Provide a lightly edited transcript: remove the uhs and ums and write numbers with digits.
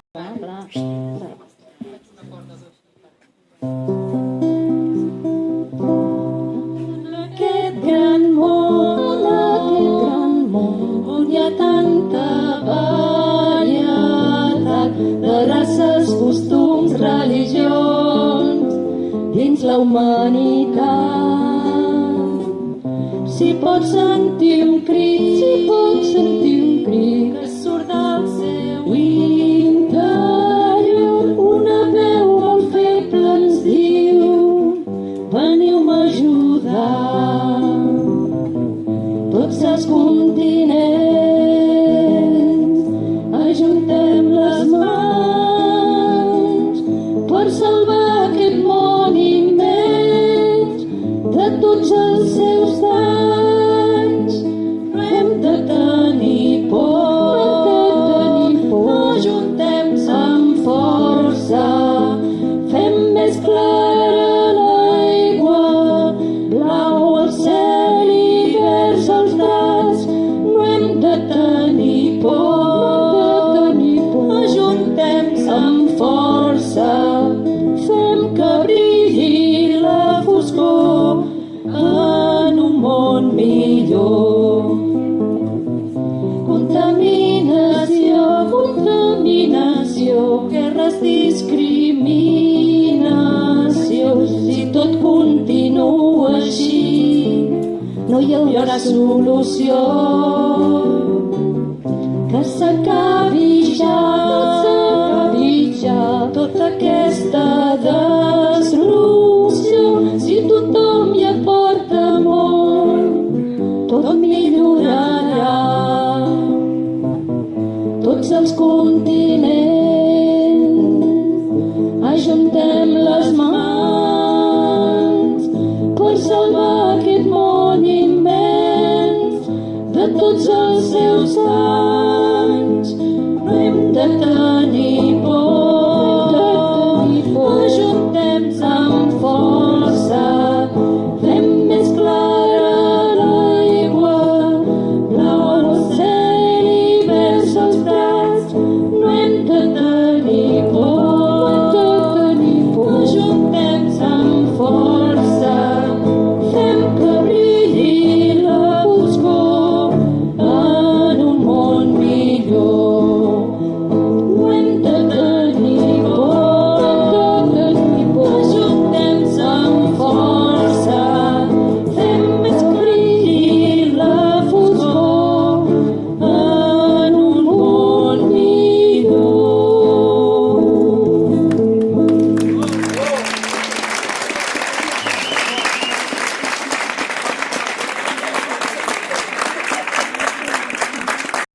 Aquest gran món on hi ha tanta varietat de races, costums, religions dins la humanitat. Si pots sentir un crit, que surt del seu interior, una veu molt feble ens diu: veniu-me a ajudar. Tots els continents ajuntem les mans per salvar aquest món immens de tots els seus danys. No hem de tenir por, ajuntem-nos amb força, fem més clara l'aigua, blau el cel i verds els dracs. No hem de tenir por, ajuntem-nos amb força, fem que brilli la foscor en un món millor. Contaminació, guerres, discriminació. Si tot continua així, no hi haurà solució. Que s'acabi ja